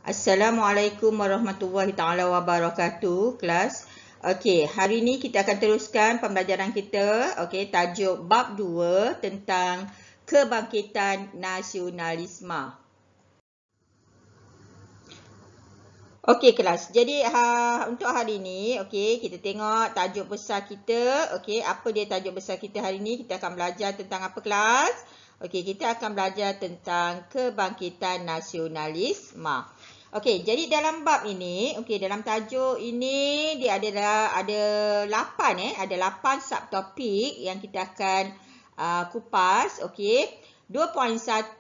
Assalamualaikum warahmatullahi taala wabarakatuh, kelas. Okey, hari ini kita akan teruskan pembelajaran kita. Okey, tajuk bab 2 tentang kebangkitan nasionalisme. Okey kelas. Jadi untuk hari ini, okey, kita tengok tajuk besar kita. Okey, apa dia tajuk besar kita hari ini? Kita akan belajar tentang apa kelas? Okey, kita akan belajar tentang kebangkitan nasionalisme. Okey, jadi dalam bab ini, okey, dalam tajuk ini dia ada 8 ada 8 subtopik yang kita akan kupas, okey. 2.1,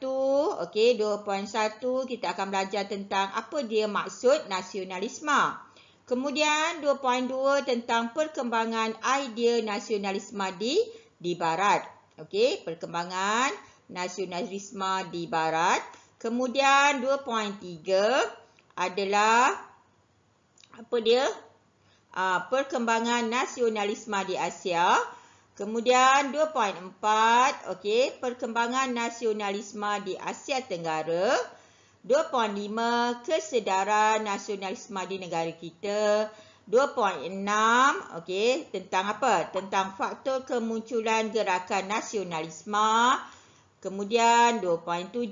okey, 2.1 kita akan belajar tentang apa dia maksud nasionalisme. Kemudian 2.2 tentang perkembangan idea nasionalisme di barat. Okey, perkembangan nasionalisme di barat. Kemudian 2.3 adalah apa dia? Perkembangan nasionalisme di Asia. Kemudian 2.4, okey, perkembangan nasionalisme di Asia Tenggara. 2.5, kesedaran nasionalisme di negara kita. 2.6, okey, tentang apa? Tentang faktor kemunculan gerakan nasionalisme. Kemudian 2.7,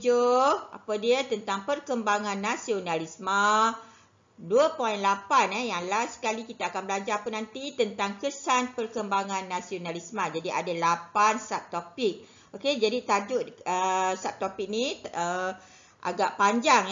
apa dia? Tentang perkembangan nasionalisme. 2.8 yang last sekali kita akan belajar apa nanti tentang kesan perkembangan nasionalisme. Jadi ada 8 subtopik. Okey, jadi tajuk subtopik ni agak panjang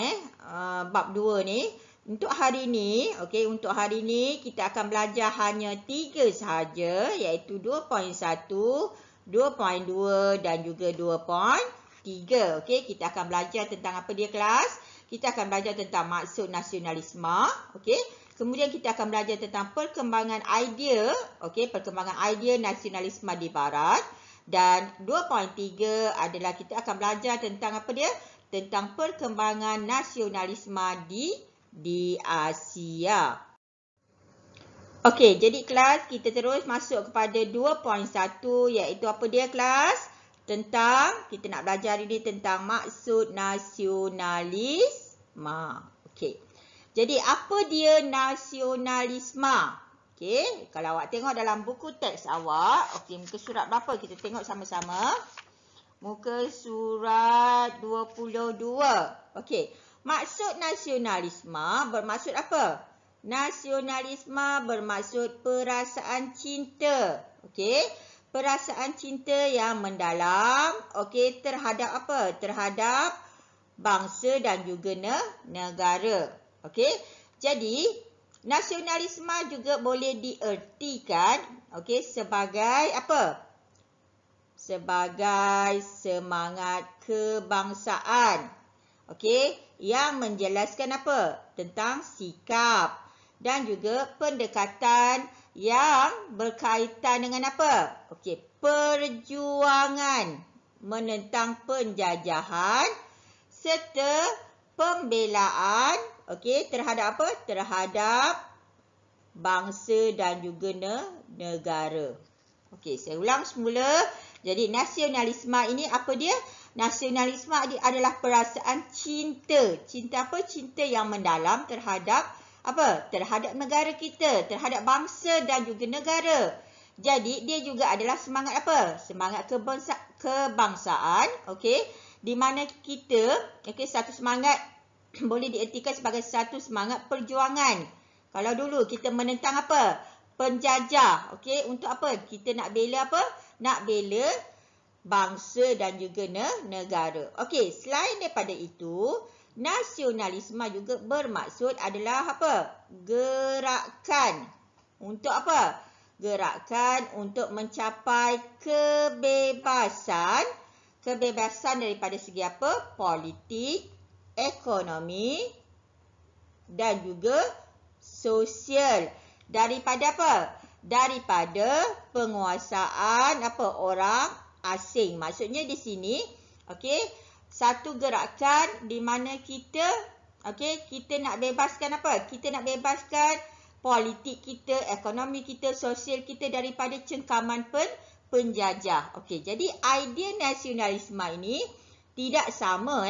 bab 2 ni. Untuk hari ni, okey, untuk hari ni kita akan belajar hanya 3 sahaja, iaitu 2.1, 2.2 dan juga 2.3. Okey, kita akan belajar tentang apa dia kelas? Kita akan belajar tentang maksud nasionalisme, okey. Kemudian kita akan belajar tentang perkembangan idea, okey, perkembangan idea nasionalisme di barat. Dan 2.3 adalah kita akan belajar tentang apa dia? Tentang perkembangan nasionalisme di Asia. Okey, jadi kelas kita terus masuk kepada 2.1 iaitu apa dia kelas? Tentang, kita nak belajar ini tentang maksud nasionalisme. Okey. Jadi apa dia nasionalisme? Okey, kalau awak tengok dalam buku teks awak, okey, muka surat berapa? Kita tengok sama-sama. Muka surat 22. Okey. Maksud nasionalisme bermaksud apa? Nasionalisme bermaksud perasaan cinta. Okey. Perasaan cinta yang mendalam, okey, terhadap apa? Terhadap bangsa dan juga negara. Okey. Jadi, nasionalisme juga boleh diertikan, okey, sebagai apa? Sebagai semangat kebangsaan. Okey, yang menjelaskan apa? Tentang sikap dan juga pendekatan yang berkaitan dengan apa? Okey, perjuangan menentang penjajahan serta pembelaan, okey, terhadap apa? Terhadap bangsa dan juga negara. Okey, saya ulang semula. Jadi nasionalisme ini apa dia? Nasionalisme adalah perasaan cinta. Cinta apa? Cinta yang mendalam terhadap apa? Terhadap negara kita, terhadap bangsa dan juga negara. Jadi dia juga adalah semangat apa? Semangat kebangsaan, okey, di mana kita, okey, satu semangat boleh diertikan sebagai satu semangat perjuangan. Kalau dulu kita menentang apa? Penjajah, okey, untuk apa? Kita nak bela apa? Nak bela bangsa dan juga negara. Okey, selain daripada itu, nasionalisme juga bermaksud adalah apa? Gerakan. Untuk apa? Gerakan untuk mencapai kebebasan. Kebebasan daripada segi apa? Politik, ekonomi dan juga sosial. Daripada apa? Daripada penguasaan apa? Orang asing. Maksudnya di sini, okey, satu gerakan di mana kita, okey, kita nak bebaskan apa? Kita nak bebaskan politik kita, ekonomi kita, sosial kita daripada cengkaman penjajah. Okey, jadi idea nasionalisme ini tidak sama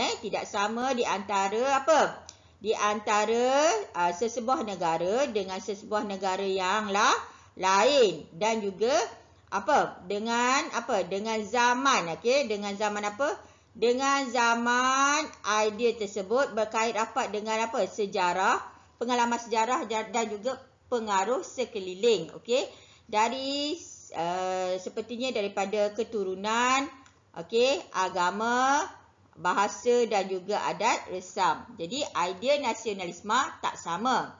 di antara apa? di antara sesebuah negara dengan sesebuah negara yang lain, dan juga dengan zaman, dengan zaman dengan zaman idea tersebut berkait rapat dengan sejarah, pengalaman sejarah dan juga pengaruh sekeliling, dari sepertinya daripada keturunan, agama, bahasa dan juga adat resam. Jadi idea nasionalisme tak sama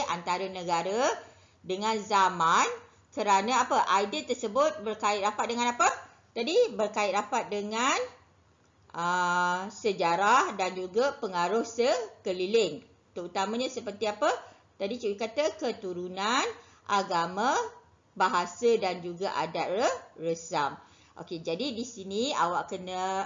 antara negara dengan zaman, kerana idea tersebut berkait rapat dengan berkait rapat dengan sejarah dan juga pengaruh sekeliling. Terutamanya seperti tadi cikgu kata keturunan, agama, bahasa dan juga adat resam. Jadi di sini awak kena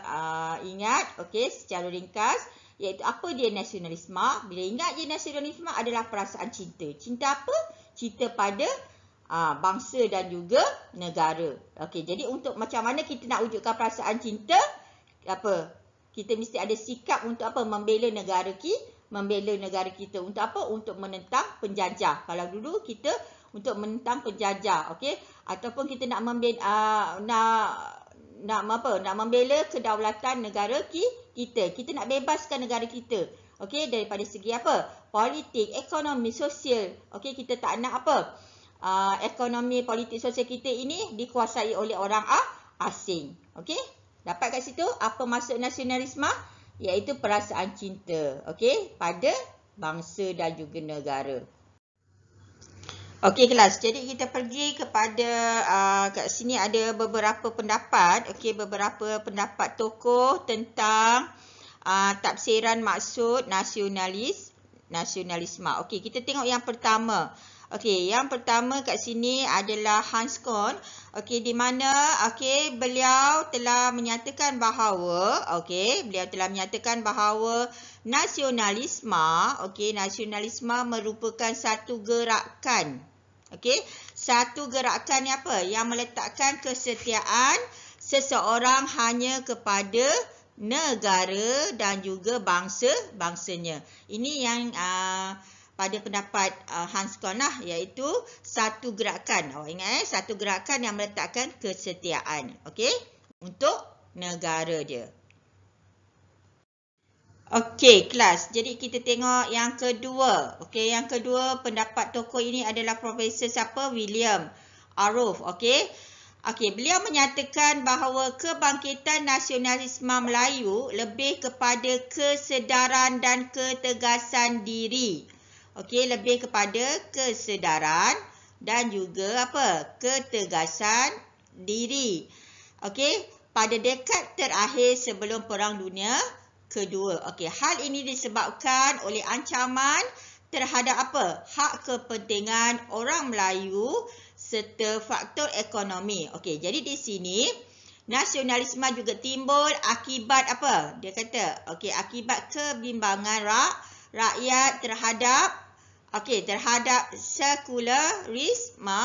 ingat secara ringkas, iaitu apa dia nasionalisme. Bila ingat je nasionalisme adalah perasaan cinta. Cinta apa? Cinta pada bangsa dan juga negara. Jadi untuk macam mana kita nak wujudkan perasaan cinta, kita mesti ada sikap untuk membela negara kita. Untuk untuk menentang penjajah. Kalau dulu kita untuk menentang penjajah, ataupun kita nak membela kedaulatan negara kita nak bebaskan negara kita, daripada segi politik, ekonomi, sosial. Kita tak nak ekonomi, politik, sosial kita ini dikuasai oleh orang asing. Dapat kat situ apa maksud nasionalisme? Iaitu perasaan cinta pada bangsa dan juga negara. Kelas. Jadi kita pergi kepada kat sini ada beberapa pendapat, beberapa pendapat tokoh tentang tafsiran maksud nasionalisme. Kita tengok yang pertama. Yang pertama kat sini adalah Hans Kohn. Di mana beliau telah menyatakan bahawa nasionalisme merupakan satu gerakan. Satu gerakan yang meletakkan kesetiaan seseorang hanya kepada negara dan juga bangsanya. Ini yang pada pendapat Hans Kohn iaitu satu gerakan. Awak ingat satu gerakan yang meletakkan kesetiaan untuk negara dia. Kelas. Jadi kita tengok yang kedua. Yang kedua pendapat tokoh ini adalah Profesor William Aroof. Beliau menyatakan bahawa kebangkitan nasionalisme Melayu lebih kepada kesedaran dan ketegasan diri. Lebih kepada kesedaran dan juga ketegasan diri. Pada dekad terakhir sebelum Perang Dunia Kedua. Hal ini disebabkan oleh ancaman terhadap hak kepentingan orang Melayu serta faktor ekonomi. Jadi di sini nasionalisme juga timbul akibat Dia kata akibat kebimbangan rakyat terhadap sekularisme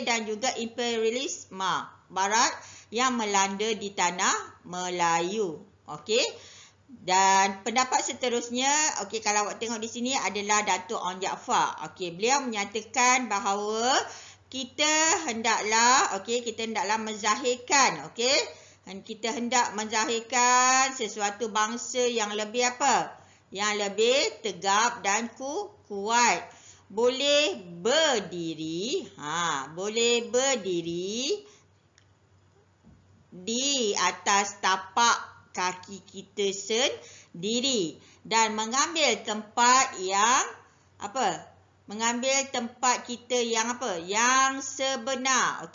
dan juga imperialisme barat yang melanda di tanah Melayu. Dan pendapat seterusnya, kalau awak tengok di sini adalah Datuk Onn Jaafar. Beliau menyatakan bahawa kita hendaklah menzahirkan, kita hendak menzahirkan sesuatu bangsa yang lebih yang lebih tegap dan kuat. Boleh berdiri di atas tapak kaki kita sendiri dan mengambil tempat kita yang sebenar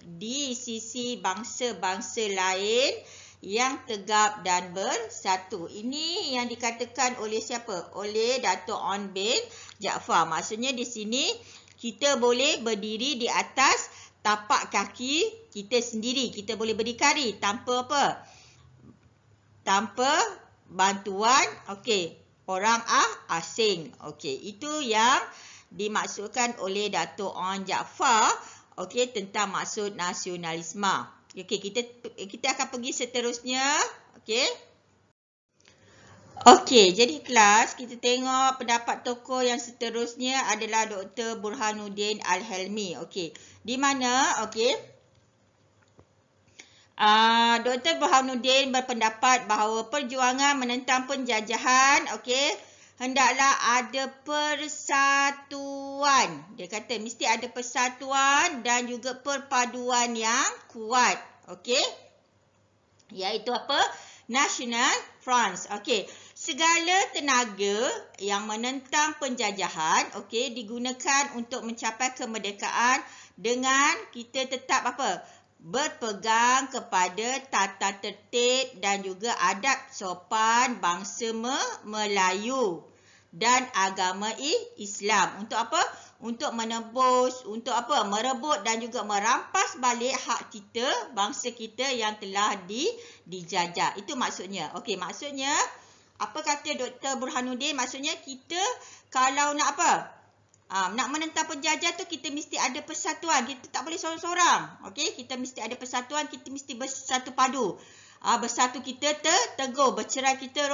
di sisi bangsa-bangsa lain yang tegap dan bersatu. Ini yang dikatakan oleh siapa? Oleh Datuk Onn bin Jaafar. Maksudnya di sini kita boleh berdiri di atas tapak kaki kita sendiri. Kita boleh berdikari tanpa tanpa bantuan orang asing. Itu yang dimaksudkan oleh Datuk Onn Jaafar tentang maksud nasionalisme. Kita akan pergi seterusnya. Okey, jadi kelas kita tengok pendapat tokoh yang seterusnya adalah Dr. Burhanuddin Al-Helmi. Okey, di mana Dr. Burhanuddin berpendapat bahawa perjuangan menentang penjajahan hendaklah ada persatuan. Dia kata mesti ada persatuan dan juga perpaduan yang kuat. Okey. Iaitu apa? National Front. Okey. Segala tenaga yang menentang penjajahan digunakan untuk mencapai kemerdekaan dengan kita tetap berpegang kepada tata tertib dan juga adab sopan bangsa Melayu dan agama Islam. Untuk apa? Untuk menebus, untuk merebut dan juga merampas balik hak kita, bangsa kita yang telah dijajah. Itu maksudnya. Okey, maksudnya apa kata Dr. Burhanuddin? Maksudnya kita kalau nak nak menentang penjajah tu kita mesti ada persatuan. Kita tak boleh seorang-seorang. Okey, kita mesti ada persatuan, kita mesti bersatu padu. Bersatu kita teguh, bercerai kita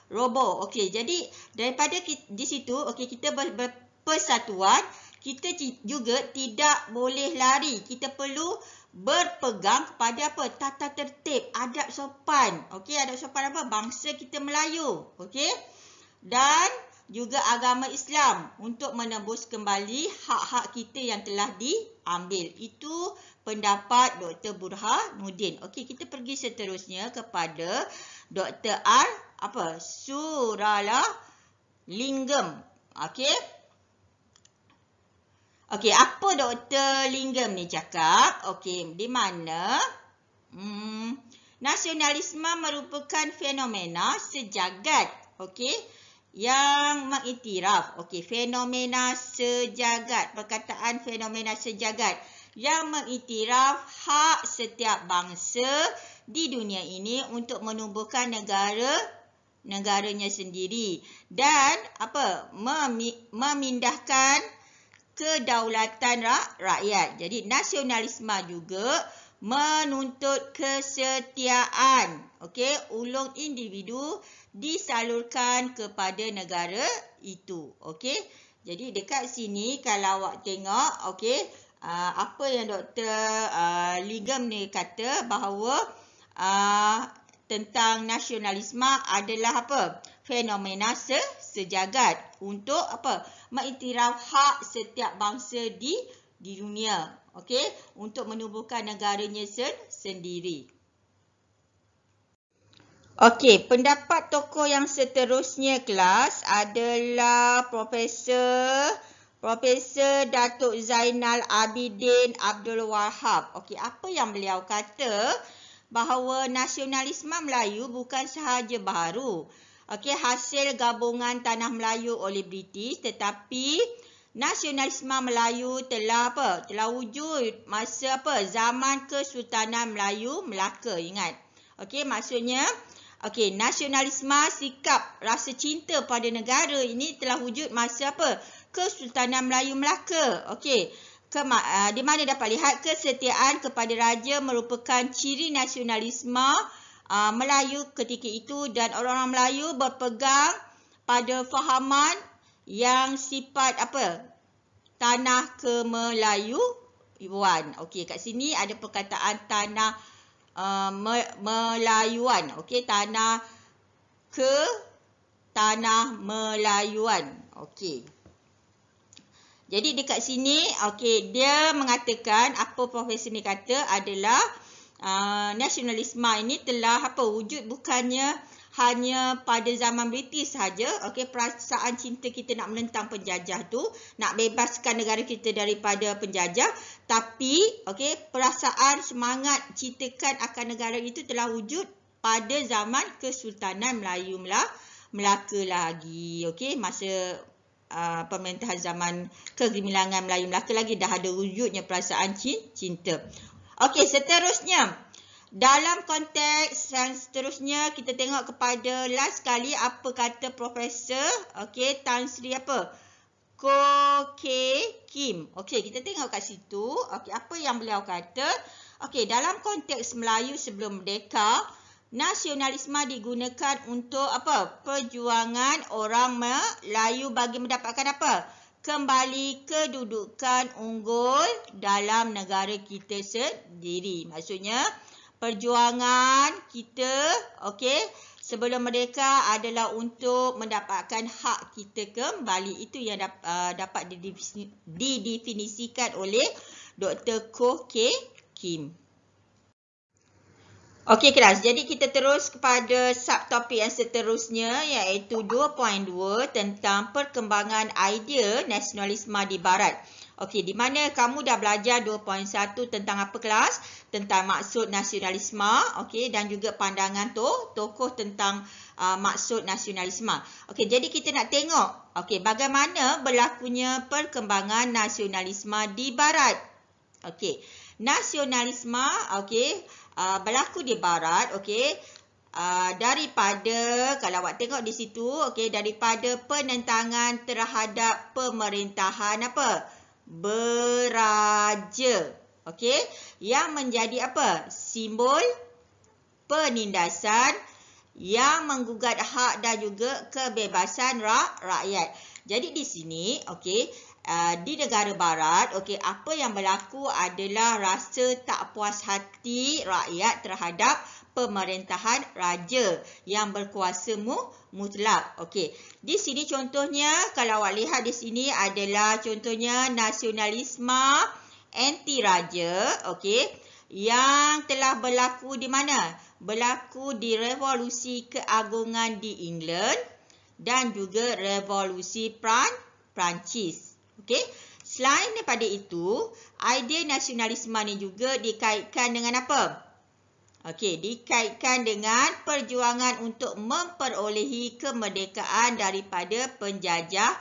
roboh. Okey, jadi daripada di situ kita berpersatuan, kita juga tidak boleh lari. Kita perlu berpegang kepada tata tertib, adab sopan. Okey, adab sopan bangsa kita Melayu. Okey. Dan juga agama Islam untuk menebus kembali hak-hak kita yang telah diambil. Itu pendapat Dr. Burhanuddin. Okey, kita pergi seterusnya kepada Dr. Suralingam. Okey. Okey, apa Dr. Lingam ni cakap? Okey, di mana nasionalisme merupakan fenomena sejagat. Okey, yang mengiktiraf. Okey, fenomena sejagat. Perkataan fenomena sejagat yang mengiktiraf hak setiap bangsa di dunia ini untuk menubuhkan negaranya sendiri dan memindahkan kedaulatan rakyat. Jadi nasionalisme juga menuntut kesetiaan. Okey, ulung individu disalurkan kepada negara itu. Okey. Jadi dekat sini kalau awak tengok apa yang Dr. Lingam ni kata bahawa tentang nasionalisme adalah fenomena sejagat untuk mengiktiraf hak setiap bangsa di dunia. Okey, untuk menubuhkan negaranya sendiri. Okey, pendapat tokoh yang seterusnya kelas adalah Profesor Datuk Zainal Abidin Abdul Wahab. Okey, apa yang beliau kata? Bahawa nasionalisme Melayu bukan sahaja baru. Okey, hasil gabungan tanah Melayu oleh British, tetapi nasionalisme Melayu telah wujud masa zaman Kesultanan Melayu Melaka. Ingat. Okey, maksudnya nasionalisme, sikap rasa cinta pada negara ini telah wujud masa Kesultanan Melayu Melaka. Okey. Di mana dapat lihat kesetiaan kepada raja merupakan ciri nasionalisme Melayu ketika itu dan orang-orang Melayu berpegang pada fahaman yang sifat tanah kemelayuan. Okey, kat sini ada perkataan tanah Melayuan. Okey, tanah Melayuan. Okey. Jadi dekat sini dia mengatakan apa profesor ni kata adalah nasionalisme ini telah wujud bukannya hanya pada zaman British sahaja. Okey, perasaan cinta kita nak menentang penjajah tu, nak bebaskan negara kita daripada penjajah, tapi perasaan semangat cintakan akan negara itu telah wujud pada zaman Kesultanan Melayu Melaka lagi. Okey, masa pemerintahan zaman kegemilangan Melayu Melaka lagi dah ada wujudnya perasaan cinta. Okey, seterusnya dalam konteks yang seterusnya kita tengok kepada last kali apa kata Profesor Tan Sri Ko K Kim. Okey, kita tengok kat situ apa yang beliau kata. Okey, dalam konteks Melayu sebelum merdeka, nasionalisme digunakan untuk apa? Perjuangan orang Melayu bagi mendapatkan apa? Kembali kedudukan unggul dalam negara kita sendiri. Maksudnya perjuangan kita, okey, sebelum merdeka adalah untuk mendapatkan hak kita kembali. Itu yang dapat didefinisikan oleh Dr. Koh Kim. Okey kelas, jadi kita terus kepada subtopik yang seterusnya iaitu 2.2 tentang perkembangan idea nasionalisme di Barat. Okey, di mana kamu dah belajar 2.1 tentang apa kelas? Tentang maksud nasionalisme, okey, dan juga pandangan tokoh tentang maksud nasionalisme. Okey, jadi kita nak tengok okey bagaimana berlakunya perkembangan nasionalisme di Barat. Okey, nasionalisme okey berlaku di Barat, okey, daripada, kalau awak tengok di situ, okey, daripada penentangan terhadap pemerintahan apa? Beraja, okey, yang menjadi apa? Simbol penindasan yang menggugat hak dan juga kebebasan rakyat. Jadi di sini, okey, di negara Barat, okey, apa yang berlaku adalah rasa tak puas hati rakyat terhadap pemerintahan raja yang berkuasa mutlak. Okey, di sini contohnya kalau awak lihat di sini adalah contohnya nasionalisme anti raja, okey, yang telah berlaku di mana? Berlaku di revolusi keagungan di England dan juga revolusi Perancis. Okey, selain daripada itu, idea nasionalisme ni juga dikaitkan dengan apa? Okey, dikaitkan dengan perjuangan untuk memperolehi kemerdekaan daripada penjajah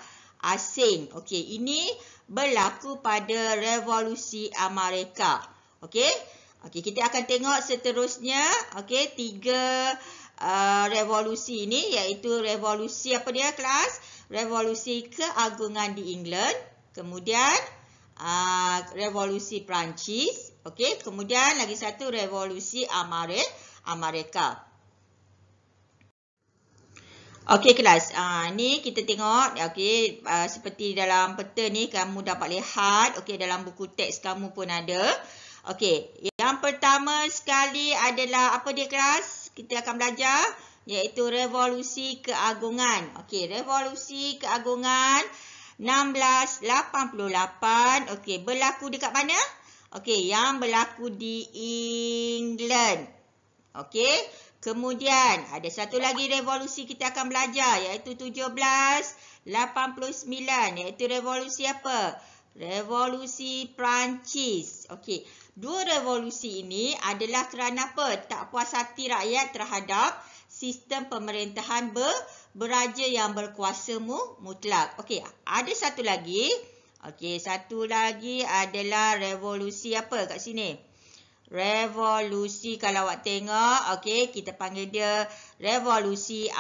asing. Okey, ini berlaku pada revolusi Amerika. Okey, kita akan tengok seterusnya, okey, 3 revolusi ini iaitu revolusi apa dia kelas? Revolusi keagungan di England, kemudian revolusi Perancis, okey, kemudian lagi satu revolusi Amerika. Okey kelas, ni kita tengok, okey, seperti dalam peta ni kamu dapat lihat, okey, dalam buku teks kamu pun ada. Okey, yang pertama sekali adalah apa dia kelas? Kita akan belajar iaitu revolusi keagungan. Okey, revolusi keagungan 1688. Okey, berlaku dekat mana? Okey, yang berlaku di England. Okey, kemudian ada satu lagi revolusi kita akan belajar iaitu 1789 iaitu revolusi apa? Revolusi Perancis. Okey, dua revolusi ini adalah kerana apa? Tak puas hati rakyat terhadap sistem pemerintahan beraja yang berkuasa mutlak. Okey, ada satu lagi. Okey, satu lagi adalah revolusi apa kat sini? Revolusi, kalau awak tengok, okey, kita panggil dia revolusi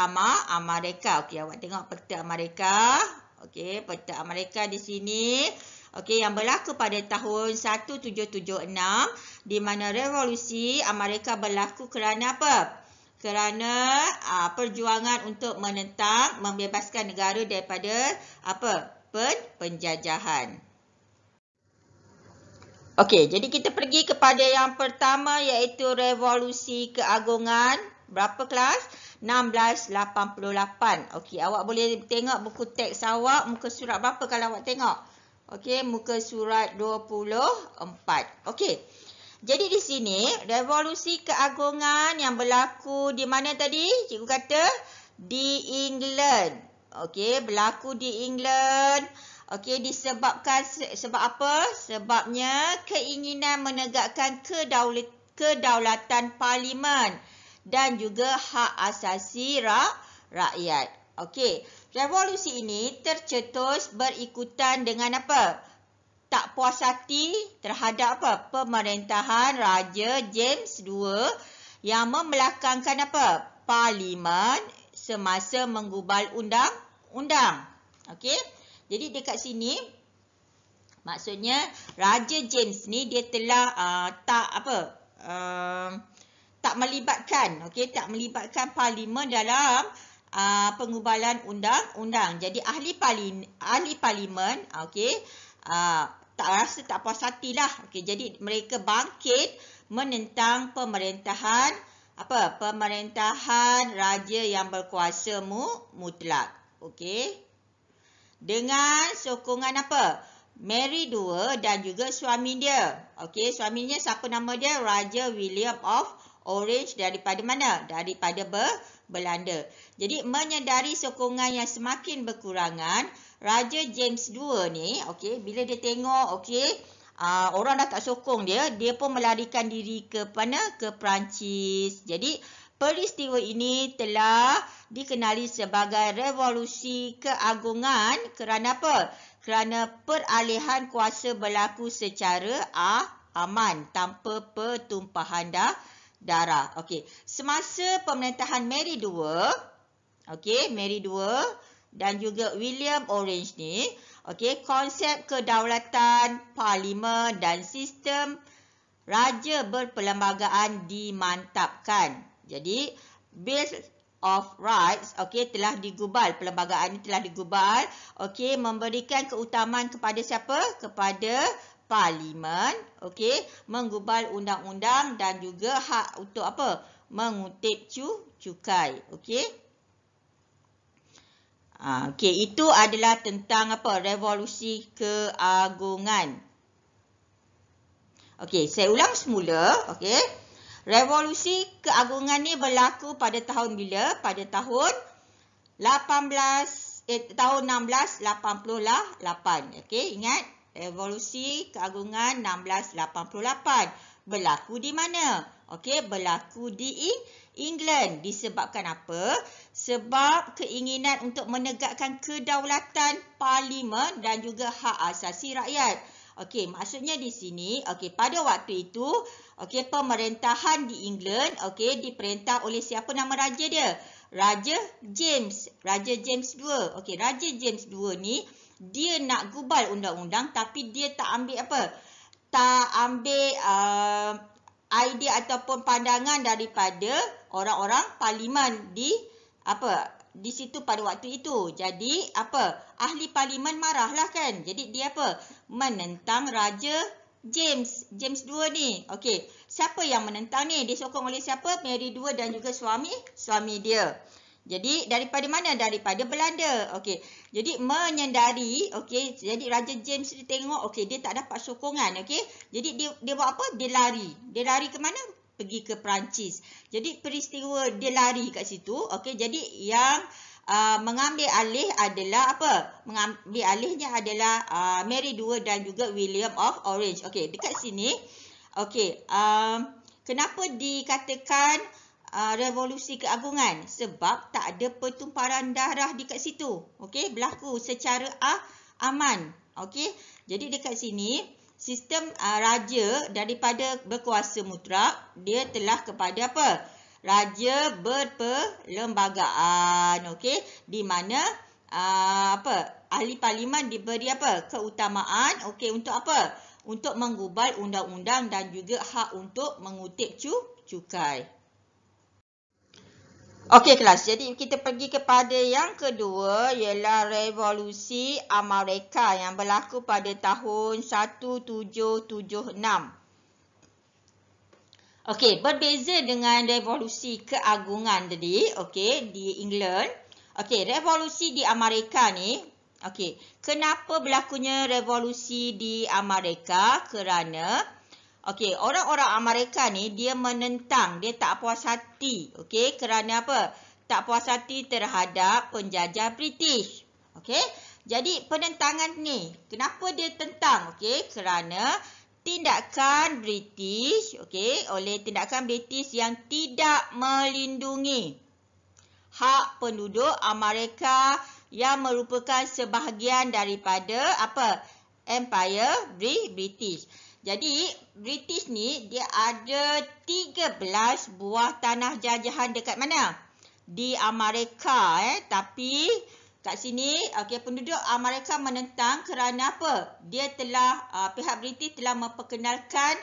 Amerika. Okey, awak tengok peta Amerika. Okey, peta Amerika di sini. Okey, yang berlaku pada tahun 1776 di mana revolusi Amerika berlaku kerana apa? Kerana perjuangan untuk menentang, membebaskan negara daripada apa? Penjajahan. Okey, jadi kita pergi kepada yang pertama iaitu revolusi keagungan. Berapa kelas? 1688. Okey, awak boleh tengok buku teks awak, muka surat berapa kalau awak tengok? Okey, muka surat 24. Okey. Jadi di sini, revolusi keagungan yang berlaku di mana tadi? Cikgu kata di England. Okey, berlaku di England. Okey, disebabkan sebab apa? Sebabnya keinginan menegakkan kedaulatan parlimen dan juga hak asasi rakyat. Okey, revolusi ini tercetus berikutan dengan apa? Tak puas hati terhadap apa? Pemerintahan Raja James II yang membelakangkan apa? Parlimen semasa menggubal undang-undang. Okey. Jadi dekat sini maksudnya Raja James ni dia telah tak melibatkan, okey, tak melibatkan parlimen dalam pengubalan undang-undang. Jadi ahli parlimen, okey, tak rasa tak puas hati lah. Okey, jadi mereka bangkit menentang pemerintahan raja yang berkuasa mutlak. Okey. Dengan sokongan Mary II dan juga suami dia. Okey, suaminya siapa nama dia? Raja William of Orange daripada mana? Daripada Belanda. Jadi menyedari sokongan yang semakin berkurangan, Raja James II ni, okey, bila dia tengok orang dah tak sokong dia pun melarikan diri ke mana? Ke Perancis. Jadi peristiwa ini telah dikenali sebagai revolusi keagungan kerana apa? Kerana peralihan kuasa berlaku secara aman tanpa pertumpahan darah. Okey, semasa pemerintahan Mary II, Mary II dan juga William Orange ni, konsep kedaulatan parlimen dan sistem raja berperlembagaan dimantapkan. Jadi Bill of Rights telah digubal, perlembagaan ini telah digubal, memberikan keutamaan kepada siapa? Kepada parlimen, menggubal undang-undang dan juga hak untuk mengutip cukai. Itu adalah tentang revolusi keagungan. Saya ulang semula. Revolusi keagungan ni berlaku pada tahun bila? Pada tahun 1688. Ingat, revolusi keagungan 1688. Berlaku di mana? Berlaku di England. Disebabkan apa? Sebab keinginan untuk menegakkan kedaulatan parlimen dan juga hak asasi rakyat. Maksudnya di sini, pada waktu itu, pemerintahan di England, diperintah oleh siapa nama raja dia? Raja James. Raja James II. Raja James II ni, dia nak gubal undang-undang tapi dia tak ambil tak ambil idea ataupun pandangan daripada orang-orang parlimen di situ pada waktu itu. Jadi ahli parlimen marahlah kan. Jadi dia menentang Raja James II ni. Siapa yang menentang ni? Disokong oleh siapa? Mary II dan juga suami dia. Jadi daripada mana? Daripada Belanda. Jadi menyedari, jadi Raja James dia tengok, dia tak dapat sokongan, Jadi dia buat apa? Dia lari. Dia lari ke mana? Pergi ke Perancis. Jadi peristiwa dia lari kat situ, jadi yang mengambil alih adalah mengambil alihnya adalah Mary II dan juga William of Orange. Dekat sini, kenapa dikatakan revolusi keagungan? Sebab tak ada pertumpahan darah dekat situ. Berlaku secara aman. Jadi dekat sini sistem raja daripada berkuasa mutlak, dia telah kepada raja berperlembagaan. Di mana ahli parlimen diberi keutamaan untuk untuk menggubal undang-undang dan juga hak untuk mengutip cukai. Kelas. Jadi kita pergi kepada yang kedua, ialah revolusi Amerika yang berlaku pada tahun 1776. Berbeza dengan revolusi keagungan tadi, di England. Revolusi di Amerika ni, kenapa berlakunya revolusi di Amerika? Kerana orang-orang Amerika ni dia menentang, dia tak puas hati. Kerana apa? Tak puas hati terhadap penjajah British. Jadi penentangan ni, kenapa dia tentang? Kerana tindakan British, oleh tindakan British yang tidak melindungi hak penduduk Amerika yang merupakan sebahagian daripada Empire British. Jadi British ni dia ada 13 buah tanah jajahan dekat mana? Di Amerika. Tapi kat sini penduduk Amerika menentang kerana apa? Dia telah pihak British telah memperkenalkan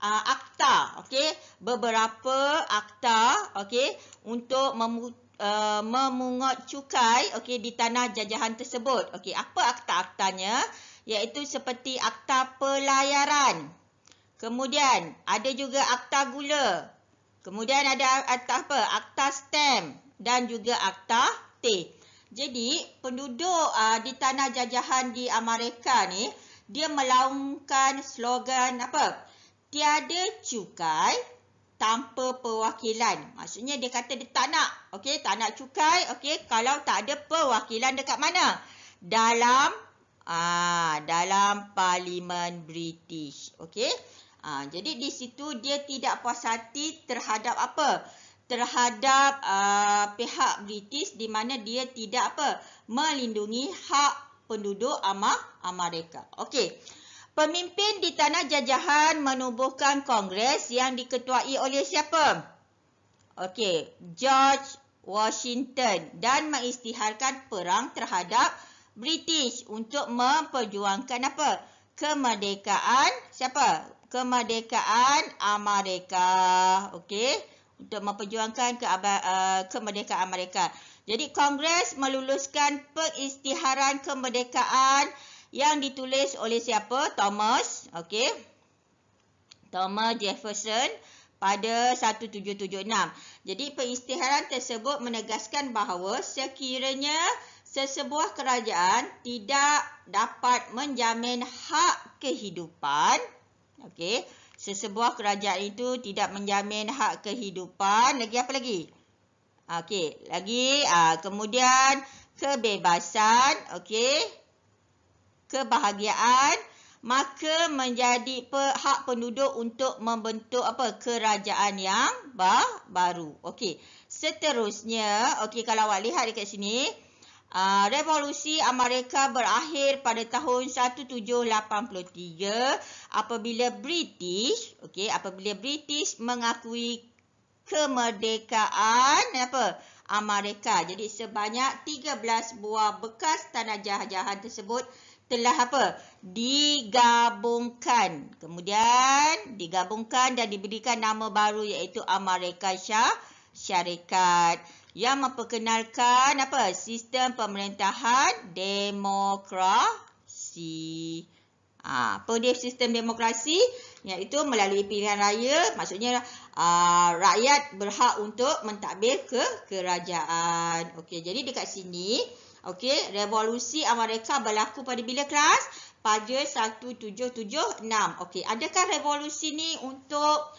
akta, okey, beberapa akta, okey, untuk memungut cukai, okey, di tanah jajahan tersebut. Okey, apa akta-aktanya? Iaitu seperti akta pelayaran. Kemudian ada juga akta gula. Kemudian ada akta apa? Akta stamp dan juga akta teh. Jadi penduduk di tanah jajahan di Amerika ni, dia melaungkan slogan apa? Tiada cukai tanpa perwakilan. Maksudnya dia kata dia tak nak, okey, tak nak cukai, okey, kalau tak ada perwakilan dekat mana? Dalam Parlimen British, okey. Jadi di situ dia tidak puas hati terhadap apa? Terhadap pihak British, di mana dia tidak apa? Melindungi hak penduduk Amerika. Okey. Pemimpin di tanah jajahan menubuhkan kongres yang diketuai oleh siapa? Okey, George Washington, dan mengisytiharkan perang terhadap British untuk memperjuangkan apa? Kemerdekaan siapa? Kemerdekaan Amerika. Okey, untuk memperjuangkan kemerdekaan Amerika. Jadi Kongres meluluskan pengisytiharan kemerdekaan yang ditulis oleh siapa? Thomas, okey. Thomas Jefferson pada 1776. Jadi pengisytiharan tersebut menegaskan bahawa sekiranya sesebuah kerajaan tidak dapat menjamin hak kehidupan, okey, sesebuah kerajaan itu tidak menjamin hak kehidupan, lagi apa lagi? Okey, lagi kemudian kebebasan, okey, kebahagiaan, maka menjadi hak penduduk untuk membentuk apa? Kerajaan yang baru. Okey. Seterusnya, okey, kalau awak lihat dekat sini, revolusi Amerika berakhir pada tahun 1783 apabila British, okey, apabila British mengakui kemerdekaan apa? Amerika. Jadi sebanyak 13 buah bekas tanah jajahan tersebut telah apa? Digabungkan. Kemudian digabungkan dan diberikan nama baru iaitu Amerika Syarikat, yang memperkenalkan apa? Sistem pemerintahan demokrasi. Apa dia sistem demokrasi? Iaitu melalui pilihan raya, maksudnya rakyat berhak untuk mentadbir kerajaan. Okey, jadi dekat sini, okey, revolusi Amerika berlaku pada bila kelas? Pada 1776. Okey, adakah revolusi ni untuk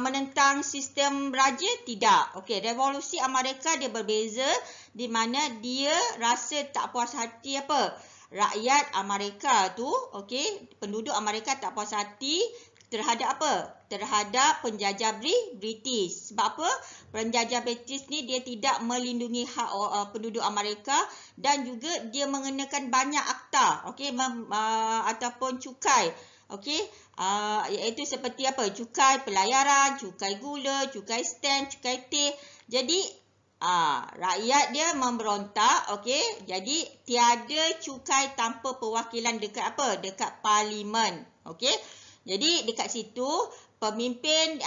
menentang sistem raja? Tidak. Okey, revolusi Amerika dia berbeza di mana dia rasa tak puas hati apa? Rakyat Amerika tu, okey, penduduk Amerika tak puas hati terhadap apa? Terhadap penjajah British. Sebab apa? Penjajah British ni dia tidak melindungi hak penduduk Amerika, dan juga dia mengenakan banyak akta, okey, ataupun cukai, okey, iaitu seperti apa? Cukai pelayaran, cukai gula, cukai stamp, cukai teh. Jadi rakyat dia memberontak, okey. Jadi tiada cukai tanpa perwakilan dekat apa? Dekat parlimen, okey. Jadi dekat situ pemimpin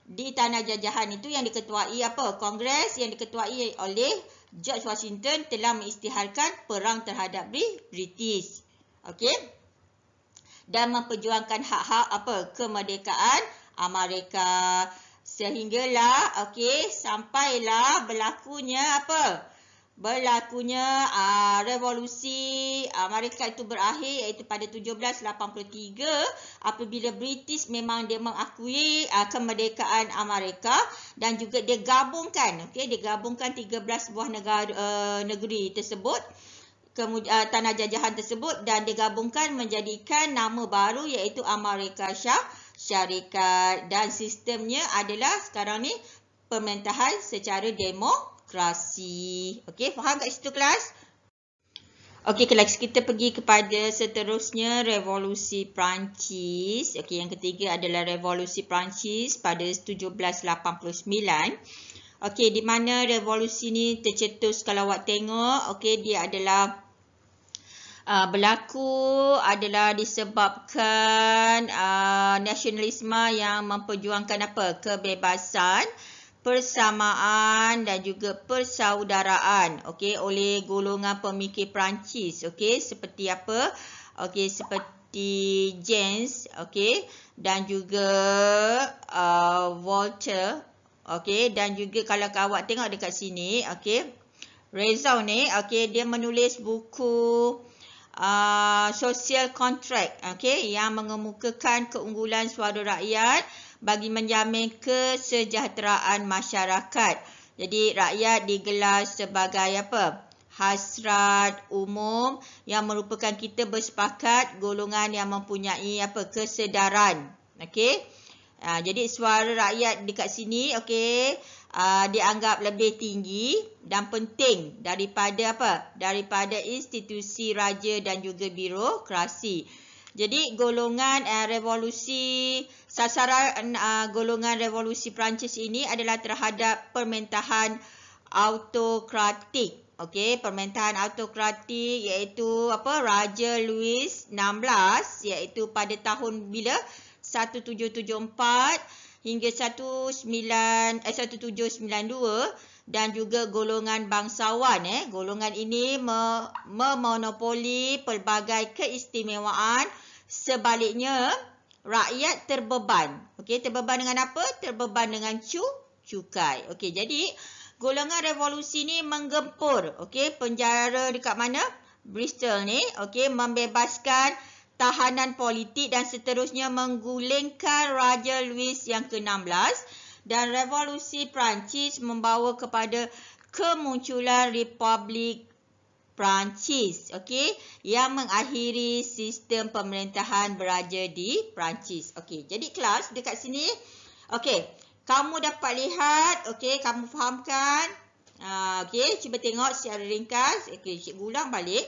di tanah jajahan itu yang diketuai apa? Kongres yang diketuai oleh George Washington telah mengisytiharkan perang terhadap British, okey, dan memperjuangkan hak-hak apa? Kemerdekaan Amerika, sehinggalah okey sampailah berlakunya apa? Berlakunya revolusi Amerika itu berakhir, iaitu pada 1783 apabila British memang dia mengakui kemerdekaan Amerika, dan juga dia gabungkan, okey, dia gabungkan 13 buah negeri tersebut, kemudian tanah jajahan tersebut, dan digabungkan menjadikan nama baru iaitu Amerika Syarikat, dan sistemnya adalah sekarang ni pemerintahan secara demokrasi. Okey, faham kat situ kelas? Okey kelas, kita pergi kepada seterusnya, revolusi Perancis. Okey, yang ketiga adalah revolusi Perancis pada 1789. Okey, di mana revolusi ni tercetus, kalau awak tengok, okey, dia adalah berlaku adalah disebabkan nasionalisme yang memperjuangkan apa? Kebebasan, persamaan dan juga persaudaraan, okey, oleh golongan pemikir Perancis, okey, seperti apa? Okey, seperti James, okey, dan juga Voltaire, okey, dan juga kalau awak tengok dekat sini, okey, Rezau ni, okey, dia menulis buku social contract, okey, yang mengemukakan keunggulan suara rakyat bagi menjamin kesejahteraan masyarakat. Jadi rakyat digelar sebagai apa? Hasrat umum yang merupakan kita bersepakat golongan yang mempunyai apa? Kesedaran. Okey. Jadi suara rakyat dekat sini, okey, dianggap lebih tinggi dan penting daripada apa? Daripada institusi raja dan juga birokrasi. Jadi golongan revolusi, sasaran golongan revolusi Perancis ini adalah terhadap pemerintahan autokratik. Okey, pemerintahan autokratik iaitu apa? Raja Louis XVI iaitu pada tahun bila? 1774 hingga 1792 dan juga golongan bangsawan. Golongan ini memonopoli pelbagai keistimewaan. Sebaliknya, rakyat terbeban. Okey, terbeban dengan apa? Terbeban dengan cukai. Okey, jadi golongan revolusi ni menggempur, okey, penjara dekat mana? Bristol ni, okey, membebaskan tahanan politik dan seterusnya menggulingkan Raja Louis yang ke-16 dan revolusi Perancis membawa kepada kemunculan Republik Perancis, okey, yang mengakhiri sistem pemerintahan beraja di Perancis. Okey, jadi kelas dekat sini, okey, kamu dapat lihat, okey, kamu fahamkan. Okey, cuba tengok secara ringkas. Okey, cikgu ulang balik.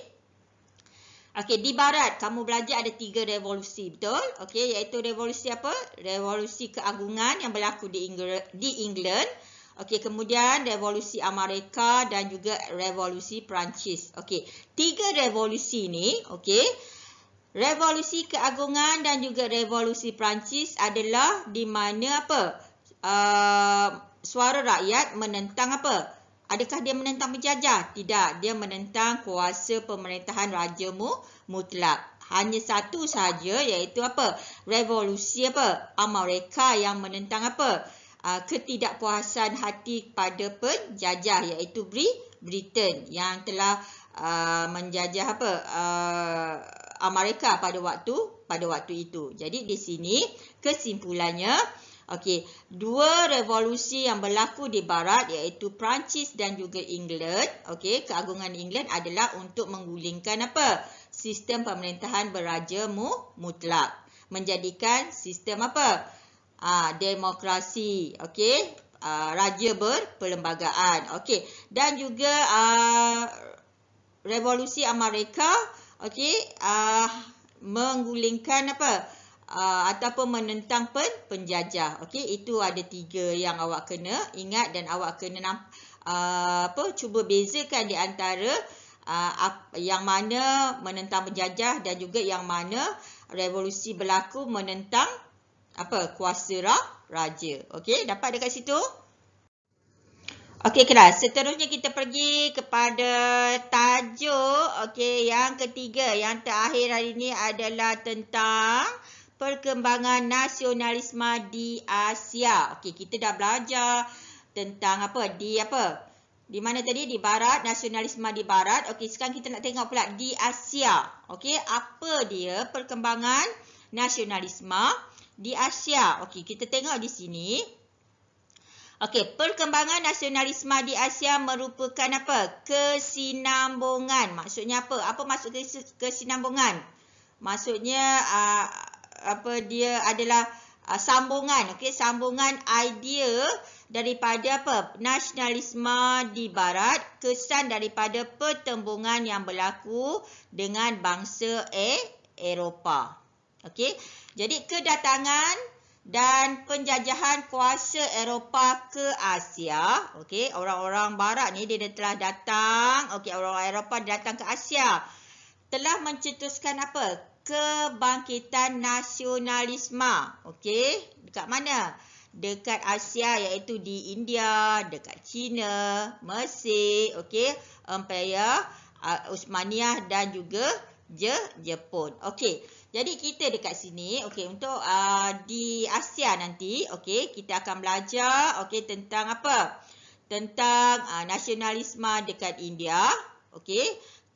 Okey, di barat kamu belajar ada 3 revolusi, betul? Okey, iaitu revolusi apa? Revolusi keagungan yang berlaku di England. Okey, kemudian revolusi Amerika dan juga revolusi Perancis. Okey, 3 revolusi ni, okey, revolusi keagungan dan juga revolusi Perancis adalah di mana apa? Suara rakyat menentang apa? Adakah dia menentang penjajah? Tidak, dia menentang kuasa pemerintahan raja mutlak. Hanya satu sahaja iaitu apa? Revolusi apa? Amerika yang menentang apa? Ketidakpuasan hati pada penjajah iaitu Britain yang telah menjajah apa? Amerika pada waktu itu. Jadi di sini kesimpulannya, okey, 2 revolusi yang berlaku di barat iaitu Perancis dan juga England, okey, keagungan England adalah untuk menggulingkan apa? Sistem pemerintahan beraja mutlak, menjadikan sistem apa? Demokrasi, okey, raja berperlembagaan, okey, dan juga revolusi Amerika, okey, menggulingkan apa? Ataupun menentang penjajah. Okey, itu ada 3 yang awak kena ingat dan awak kena cuba bezakan di antara yang mana menentang penjajah dan juga yang mana revolusi berlaku menentang apa? Kuasa raja. Okey, dapat dekat situ? Okey kelas, seterusnya kita pergi kepada tajuk okey yang ketiga, yang terakhir hari ini adalah tentang perkembangan nasionalisme di Asia. Okey, kita dah belajar tentang apa? Di mana tadi? Di barat, nasionalisme di barat. Okey, sekarang kita nak tengok pula di Asia. Okey, apa dia perkembangan nasionalisme di Asia? Okey, kita tengok di sini. Okey, perkembangan nasionalisme di Asia merupakan apa? Kesinambungan. Maksudnya apa? Apa maksud kesinambungan? Maksudnya dia adalah sambungan, okey, sambungan idea daripada apa? Nasionalisme di barat, kesan daripada pertembungan yang berlaku dengan bangsa Eropah. Okey, jadi kedatangan dan penjajahan kuasa Eropah ke Asia, okey, orang-orang barat ni dia telah datang, okey, orang-orang Eropah datang ke Asia. telah mencetuskan apa? Kebangkitan nasionalisme. Okey, dekat mana? Dekat Asia, iaitu di India, dekat China, Mesir, okey, Empire Uthmaniyah dan juga Jepun. Okey. Jadi kita dekat sini, okey, untuk di Asia nanti, okey, kita akan belajar okey tentang apa? Tentang nasionalisme dekat India, okey.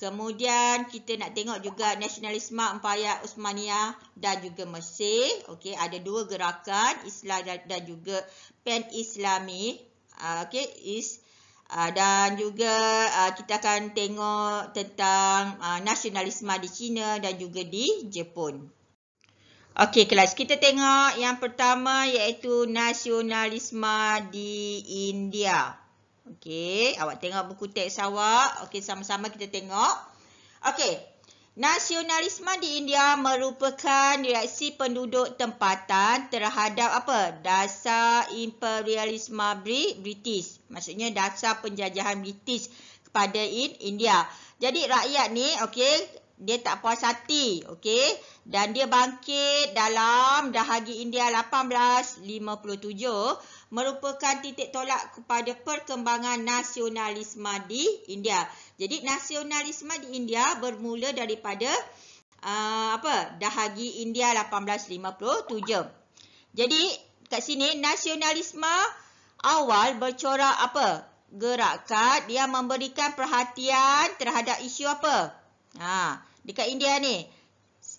Kemudian kita nak tengok juga nasionalisme Empayar Uthmaniyah dan juga Mesir. Okey, ada dua gerakan, Islam dan juga Pan-Islami. Okey, dan juga kita akan tengok tentang nasionalisme di China dan juga di Jepun. Okey kelas, kita tengok yang pertama iaitu nasionalisme di India. Okey, awak tengok buku teks awak. Okey, sama-sama kita tengok. Okey, nasionalisme di India merupakan reaksi penduduk tempatan terhadap apa? Dasar imperialisme British. Maksudnya dasar penjajahan British kepada India. Jadi rakyat ni, okey, dia tak puas hati, okey, dan dia bangkit dalam dahagi India 1857 merupakan titik tolak kepada perkembangan nasionalisme di India. Jadi nasionalisme di India bermula daripada dahagi India 1857. Jadi kat sini nasionalisme awal bercorak apa? Gerakan dia memberikan perhatian terhadap isu apa? Dekat India ni,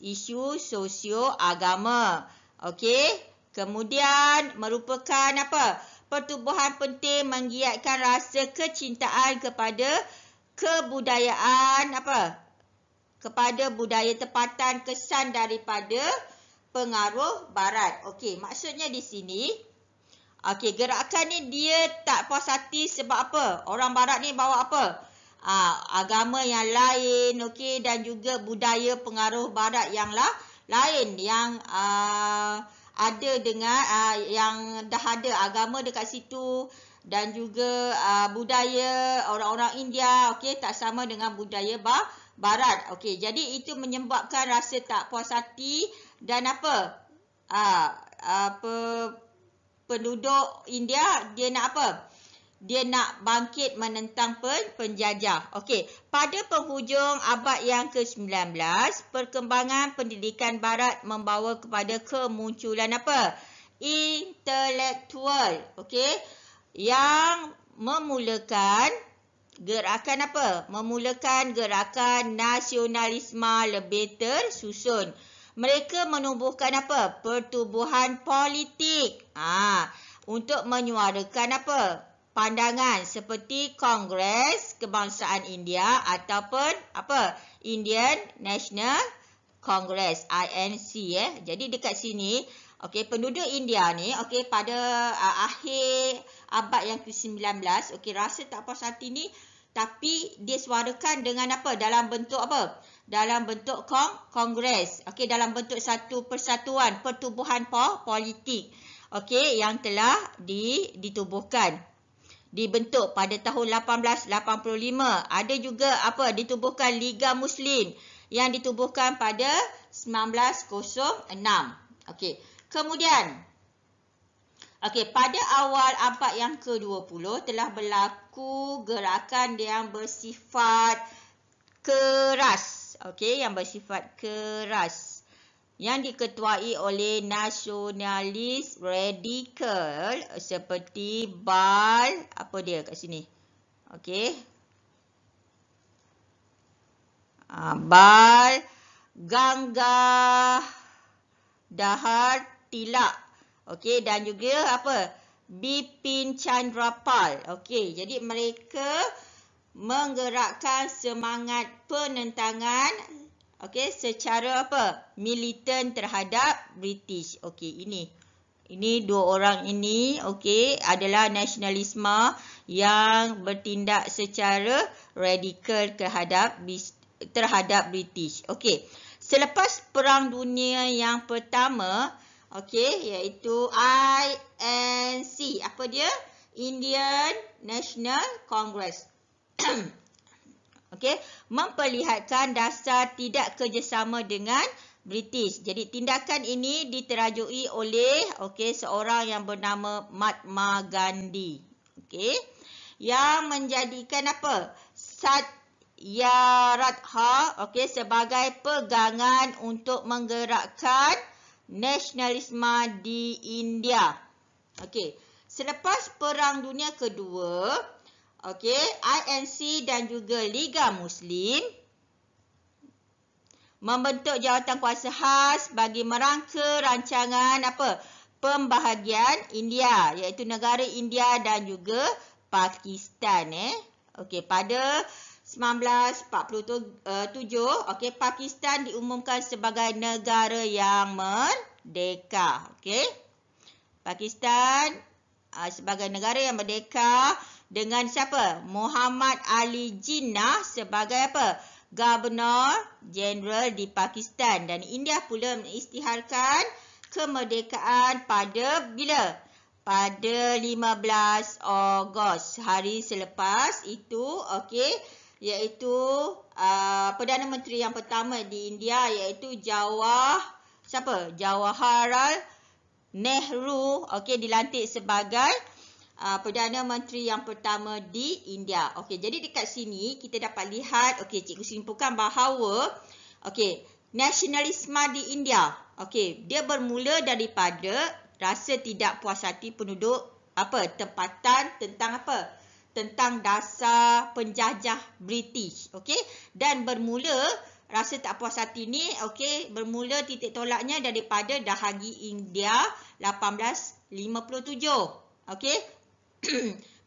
isu sosio agama. Okey. Kemudian merupakan apa? Pertubuhan penting menggiatkan rasa kecintaan kepada kebudayaan apa? Kepada budaya tempatan kesan daripada pengaruh barat. Okey, maksudnya di sini, okey, gerakan ni dia tak puas hati sebab apa? Orang barat ni bawa apa? Agama yang lain, okey, dan juga budaya pengaruh barat yang lain yang ada dengan yang dah ada agama dekat situ dan juga budaya orang-orang India, okey, tak sama dengan budaya barat. Okey, jadi itu menyebabkan rasa tak puas hati dan apa? Penduduk India dia nak apa? Dia nak bangkit menentang penjajah. Okey, pada penghujung abad yang ke-19, perkembangan pendidikan barat membawa kepada kemunculan apa? Intelektual, okey, yang memulakan gerakan apa? Memulakan gerakan nasionalisme lebih tersusun. Mereka menubuhkan apa? Pertubuhan politik. Untuk menyuarakan apa? Pandangan seperti Kongres Kebangsaan India ataupun apa? Indian National Congress, INC. Jadi dekat sini, okey, penduduk India ni, okey, pada akhir abad yang ke-19, okey, rasa tak puas hati ni, tapi dia suarakan dengan apa? Dalam bentuk apa? Dalam bentuk kongres. Okey, dalam bentuk satu persatuan, pertubuhan politik. Okey, yang telah ditubuhkan. Dibentuk pada tahun 1885. Ada juga apa? Ditubuhkan Liga Muslim yang ditubuhkan pada 1906. Okey. Kemudian, okey, pada awal abad yang ke-20 telah berlaku gerakan yang bersifat keras. Okey, yang bersifat keras. Yang diketuai oleh nasionalis radikal seperti apa dia kat sini? Okey. Bal Gangadhar Tilak. Okey, dan juga apa? Bipin Chandra Pal. Okey, jadi mereka menggerakkan semangat penentangan, okey, secara apa? Militan terhadap British. Okey, ini dua orang ini, okey, adalah nasionalisme yang bertindak secara radikal terhadap British. Okey. Selepas Perang Dunia yang Pertama, okey, iaitu INC. Apa dia? Indian National Congress. okey, memperlihatkan dasar tidak kerjasama dengan British. Jadi tindakan ini diterajui oleh seorang yang bernama Mahatma Gandhi. Okey. Yang menjadikan apa? Satyagraha sebagai pegangan untuk menggerakkan nasionalisme di India. Okey. Selepas Perang Dunia Kedua, INC dan juga Liga Muslim membentuk jawatan kuasa khas bagi merangka rancangan pembahagian India, iaitu negara India dan juga Pakistan. Pada 1947, Pakistan diumumkan sebagai negara yang merdeka. Pakistan sebagai negara yang merdeka dengan siapa? Muhammad Ali Jinnah sebagai Governor General di Pakistan, dan India pula mengisytiharkan kemerdekaan pada bila? Pada 15 Ogos, hari selepas itu, iaitu Perdana Menteri yang pertama di India iaitu Jawaharlal Nehru dilantik sebagai Perdana Menteri yang pertama di India. Jadi dekat sini kita dapat lihat, cikgu simpulkan bahawa nasionalisme di India, dia bermula daripada rasa tidak puas hati penduduk tempatan tentang dasar penjajah British. Dan bermula rasa tak puas hati ni bermula titik tolaknya daripada Dahagi India 1857.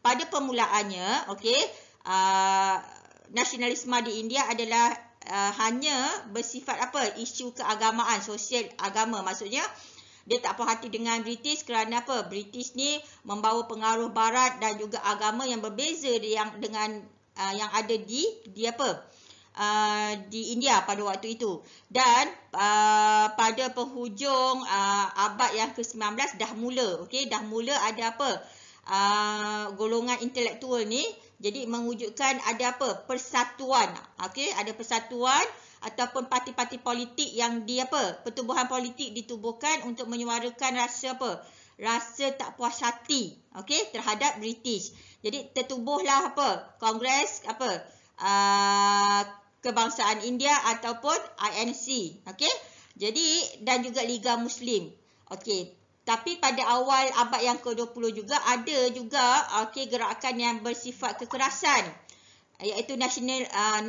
Pada permulaannya, nasionalisme di India adalah hanya bersifat isu keagamaan, sosial agama. Maksudnya dia tak puas hati dengan British kerana British ni membawa pengaruh barat dan juga agama yang berbeza dengan yang ada di India pada waktu itu. Dan pada penghujung abad yang ke-19 dah mula ada golongan intelektual ni jadi mewujudkan ada persatuan. Ada persatuan ataupun parti-parti politik yang pertubuhan politik ditubuhkan untuk menyuarakan rasa tak puas hati terhadap British. Jadi tertubuhlah Kongres Kebangsaan India ataupun INC. Jadi dan juga Liga Muslim. Tapi pada awal abad yang ke-20 juga ada juga gerakan yang bersifat kekerasan, iaitu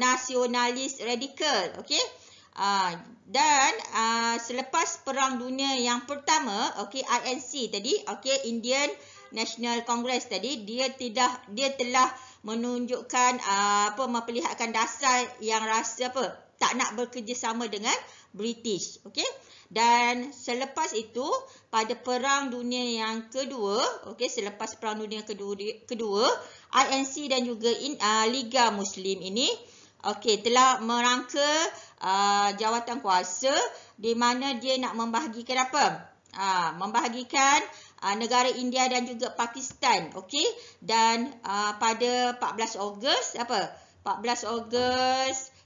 nasionalis radikal. Dan selepas Perang Dunia yang pertama, INC tadi, Indian National Congress tadi, dia telah menunjukkan memperlihatkan dasar yang rasa tak nak bekerjasama dengan British. Dan selepas itu pada Perang Dunia yang kedua, selepas Perang Dunia kedua, INC dan juga Liga Muslim ini telah merangka jawatan kuasa di mana dia nak membahagikan membahagikan negara India dan juga Pakistan. Dan pada 14 Ogos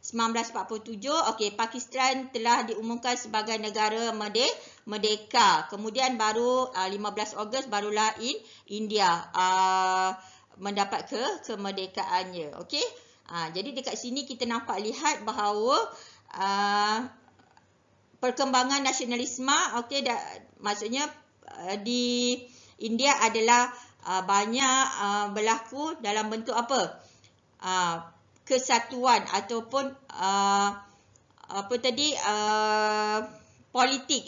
1947, Pakistan telah diumumkan sebagai negara merdeka. Kemudian baru 15 Ogos barulah India mendapat kemerdekaannya. Jadi dekat sini kita nampak lihat bahawa perkembangan nasionalisme maksudnya di India adalah banyak berlaku dalam bentuk kesatuan ataupun politik,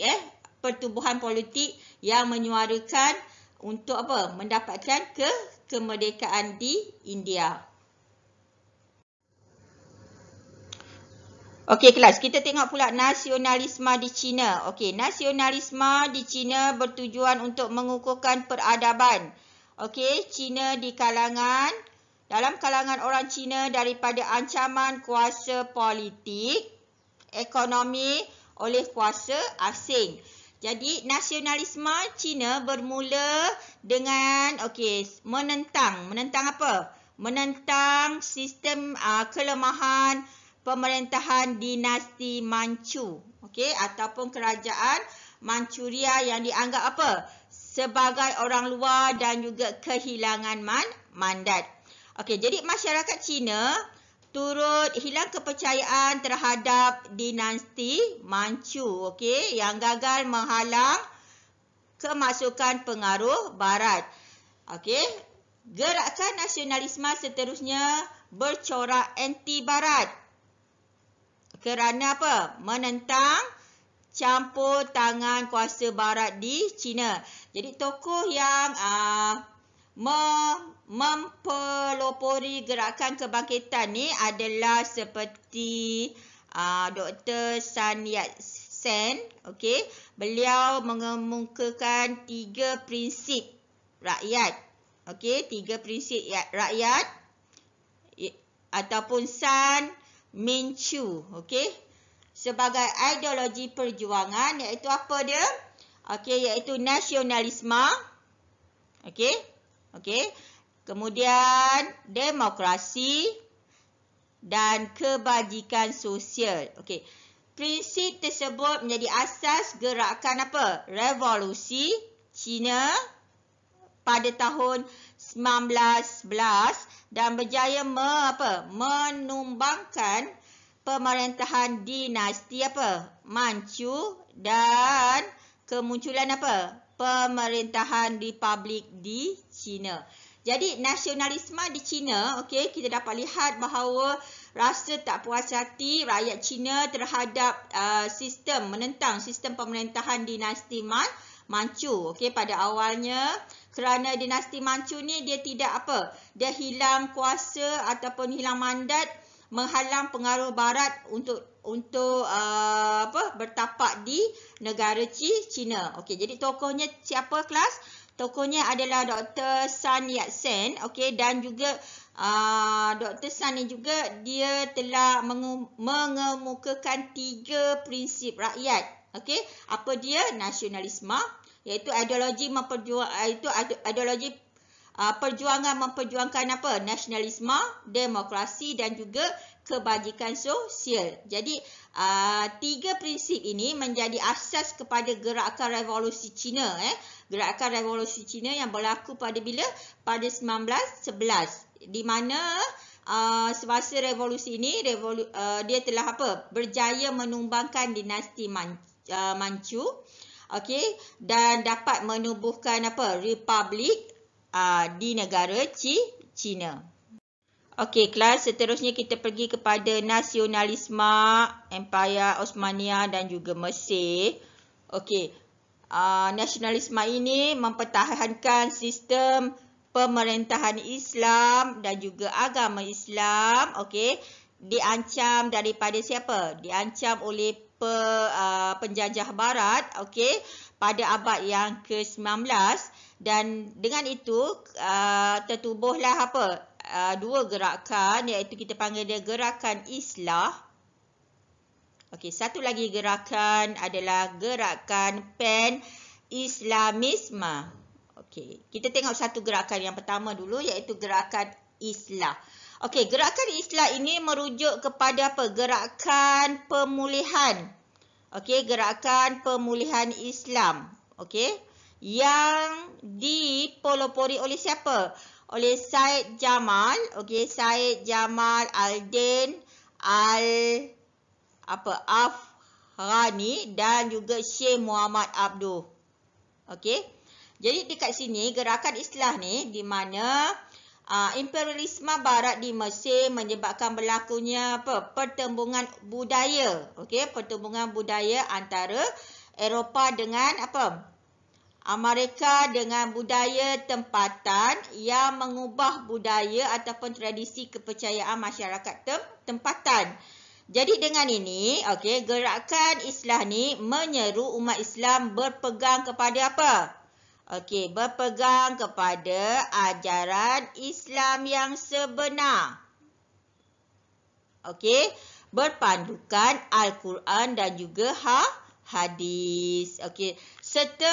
pertubuhan politik yang menyuarakan untuk mendapatkan kemerdekaan di India. Kelas, kita tengok pula nasionalisme di China. Nasionalisme di China bertujuan untuk mengukuhkan peradaban. China dalam kalangan orang Cina daripada ancaman kuasa politik, ekonomi oleh kuasa asing. Jadi nasionalisme Cina bermula dengan menentang menentang sistem kelemahan pemerintahan dinasti Manchu, okey, ataupun kerajaan Manchuria yang dianggap apa? Sebagai orang luar dan juga kehilangan mandat. Okey, jadi masyarakat Cina turut hilang kepercayaan terhadap dinasti Manchu, okey, yang gagal menghalang kemasukan pengaruh barat. Okey, gerakan nasionalisme seterusnya bercorak anti barat. Kerana apa? Menentang campur tangan kuasa barat di China. Jadi tokoh yang mempelopori gerakan kebangkitan ni adalah seperti Dr. Sun Yat-sen. Okey, beliau mengemukakan 3 prinsip rakyat. Okey, 3 prinsip rakyat ataupun Sun Manchu, okey, sebagai ideologi perjuangan, iaitu apa dia? Okey, iaitu nasionalisme. Okey. Okey. Kemudian demokrasi dan kebajikan sosial. Okey. Prinsip tersebut menjadi asas gerakan apa? Revolusi Cina pada tahun 1911 dan berjaya menumbangkan pemerintahan dinasti apa? Manchu dan kemunculan apa? Pemerintahan republik di China. Jadi nasionalisme di China, okey, kita dapat lihat bahawa rasa tak puas hati rakyat China terhadap menentang sistem pemerintahan dinasti Manchu. Okey, pada awalnya kerana dinasti Manchu ni dia dia hilang kuasa ataupun hilang mandat, menghalang pengaruh barat untuk bertapak di negara China. Okey, jadi tokohnya siapa kelas? Tokohnya adalah Dr. Sun Yat-sen, okey, dan juga Dr. Sun ni juga dia telah mengemukakan 3 prinsip rakyat. Okey, apa dia? Nasionalisme, iaitu ideologi perjuangan memperjuangkan apa? Nasionalisme, demokrasi dan juga kebajikan sosial. Jadi 3 prinsip ini menjadi asas kepada gerakan revolusi Cina. Gerakan revolusi Cina yang berlaku pada bila? Pada 1911. Di mana semasa revolusi ini dia telah berjaya menumbangkan dinasti Manchu. Okey, dan dapat menubuhkan republik di negara China. Okey, kelas seterusnya kita pergi kepada nasionalisme Empayar Osmania dan juga Mesir. Okey, nasionalisme ini mempertahankan sistem pemerintahan Islam dan juga agama Islam. Okey, diancam daripada siapa? Diancam oleh penjajah barat, okey, pada abad yang ke-19, dan dengan itu tertubuhlah 2 gerakan, iaitu kita panggil dia gerakan Islah. Okey, satu lagi gerakan adalah gerakan Pan-Islamisme. Okey, kita tengok satu gerakan yang pertama dulu, iaitu gerakan Islah. Okey, gerakan Islah ini merujuk kepada gerakan pemulihan. Okey, gerakan pemulihan Islam. Okey, yang dipelopori oleh siapa? Oleh Said Jamal. Okey, Said Jamal Al-Din Afghani dan juga Syekh Muhammad Abduh. Okey, jadi dekat sini gerakan Islah ni di mana imperialisme barat di Mesir menyebabkan berlakunya pertembungan budaya. Okey, pertembungan budaya antara Eropah dengan Amerika dengan budaya tempatan yang mengubah budaya ataupun tradisi kepercayaan masyarakat tempatan. Jadi dengan ini, okey, gerakan Islah ni menyeru umat Islam berpegang kepada apa? Okey, berpegang kepada ajaran Islam yang sebenar. Okey, berpandukan Al-Quran dan juga hadis. Okey, serta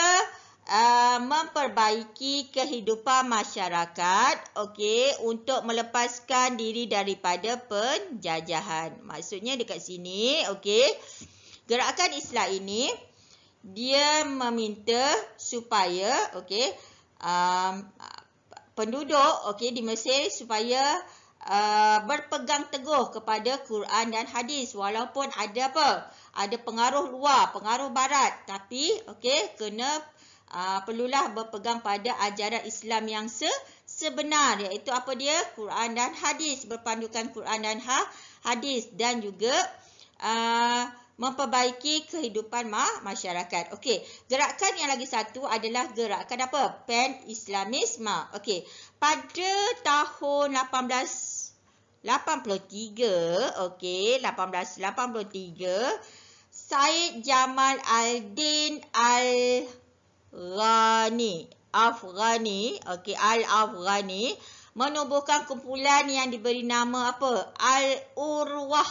memperbaiki kehidupan masyarakat, okey, untuk melepaskan diri daripada penjajahan. Maksudnya dekat sini, okey, gerakan Islam ini dia meminta supaya, okey, penduduk, okey, di Mesir supaya berpegang teguh kepada Quran dan hadis, walaupun ada apa? Ada pengaruh luar, pengaruh barat, tapi okey, perlulah berpegang pada ajaran Islam yang sebenar, iaitu apa dia? Quran dan hadis, berpandukan Quran dan hadis, dan juga memperbaiki kehidupan masyarakat. Okey, gerakan yang lagi satu adalah gerakan apa? Pan-Islamisme. Okey, pada tahun 1883, okey, 1883, Syed Jamal al-Din Afghani, okey, Al-Afghani menubuhkan kumpulan yang diberi nama apa? Al-Urwah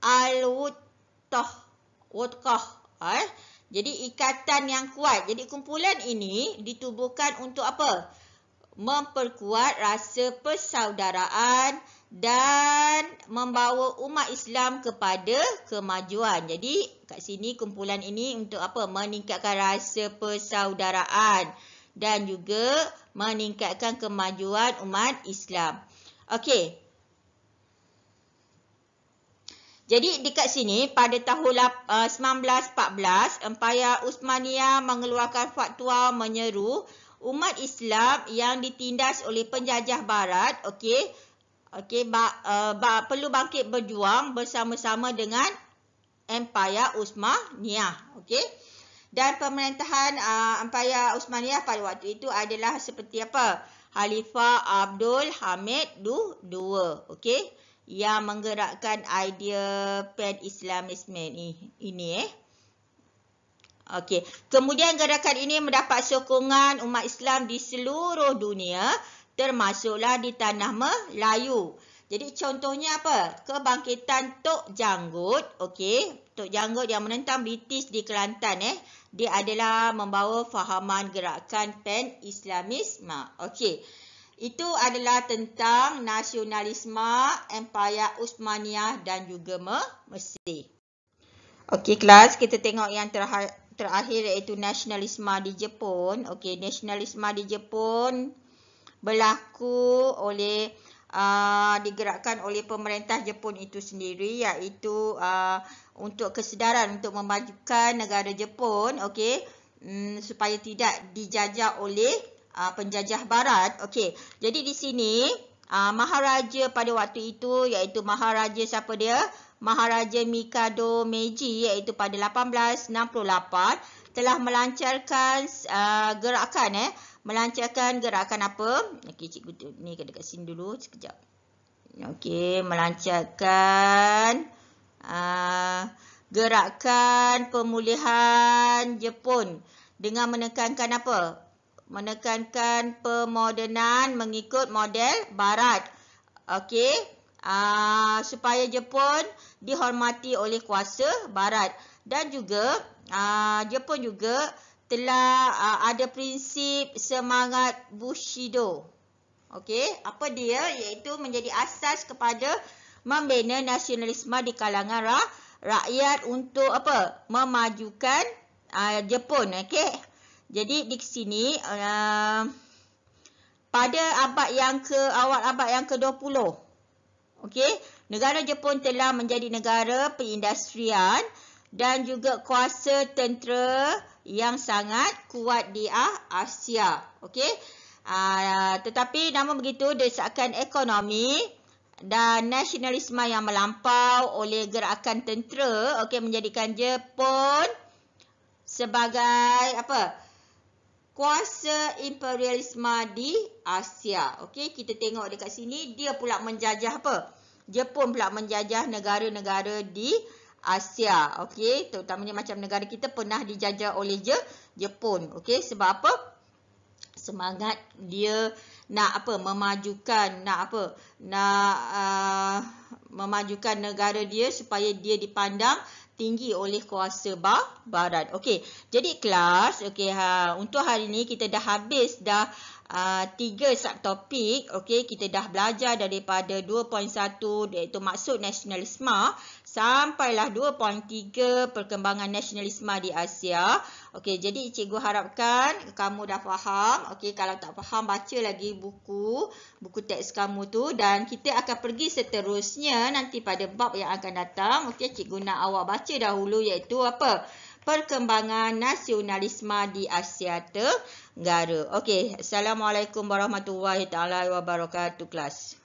Al-Wuthqah. Jadi ikatan yang kuat. Jadi kumpulan ini ditubuhkan untuk apa? Memperkuat rasa persaudaraan dan membawa umat Islam kepada kemajuan. Jadi kat sini kumpulan ini untuk apa? Meningkatkan rasa persaudaraan dan juga meningkatkan kemajuan umat Islam. Okey. Jadi dekat sini pada tahun 1914, Empayar Uthmaniyah mengeluarkan fatwa menyeru umat Islam yang ditindas oleh penjajah barat, okey, perlu bangkit berjuang bersama-sama dengan Empayar Uthmaniyah, okey. Dan pemerintahan Empayar Uthmaniyah pada waktu itu adalah seperti apa? Khalifah Abdul Hamid II, okey, yang menggerakkan idea pan-Islamisme ini. Okey. Kemudian gerakan ini mendapat sokongan umat Islam di seluruh dunia, termasuklah di tanah Melayu. Jadi contohnya apa? Kebangkitan Tok Janggut, okey. Tok Janggut yang menentang British di Kelantan, dia adalah membawa fahaman gerakan pan-Islamisme. Okey. Itu adalah tentang nasionalisme Empayar Uthmaniyah dan juga Mesir. Okey kelas, kita tengok yang terakhir iaitu nasionalisme di Jepun. Okey, nasionalisme di Jepun berlaku oleh digerakkan oleh pemerintah Jepun itu sendiri, iaitu untuk kesedaran untuk memajukan negara Jepun, okey, supaya tidak dijajah oleh penjajah barat. Okey, jadi di sini maharaja pada waktu itu, iaitu maharaja siapa dia? Maharaja Mikado Meiji, iaitu pada 1868 telah melancarkan gerakan apa? Okey, cikgu ni dekat sini dulu sekejap. Okey, melancarkan gerakan pemulihan Jepun dengan menekankan apa? Menekankan pemodenan mengikut model barat. Okey, supaya Jepun dihormati oleh kuasa barat, dan juga Jepun juga telah ada prinsip semangat Bushido. Okey, apa dia? Iaitu menjadi asas kepada membina nasionalisme di kalangan rakyat untuk apa? Memajukan Jepun. Okey. Jadi di sini pada awal abad yang ke-20, okey, negara Jepun telah menjadi negara perindustrian dan juga kuasa tentera yang sangat kuat di Asia. Okey. Tetapi namun begitu, desakan ekonomi dan nasionalisme yang melampau oleh gerakan tentera, okey, menjadikan Jepun sebagai apa? Kuasa imperialisme di Asia. Okey, kita tengok dekat sini dia pula menjajah apa? Jepun pula menjajah negara-negara di Asia. Okey, terutamanya macam negara kita pernah dijajah oleh Jepun. Okey, sebab apa? Semangat dia nak apa? Memajukan negara dia supaya dia dipandang tinggi oleh kuasa barat. Okey, jadi kelas, okey, untuk hari ni kita dah habis dah 3 subtopik. Okey, kita dah belajar daripada 2.1 iaitu maksud nasionalisme sampailah 2.3 perkembangan nasionalisme di Asia. Okey, jadi cikgu harapkan kamu dah faham. Okey, kalau tak faham baca lagi buku teks kamu tu, dan kita akan pergi seterusnya nanti pada bab yang akan datang. Okey, cikgu nak awak baca dahulu iaitu apa? Perkembangan nasionalisme di Asia Tenggara. Okey, Assalamualaikum warahmatullahi taala wabarakatuh kelas.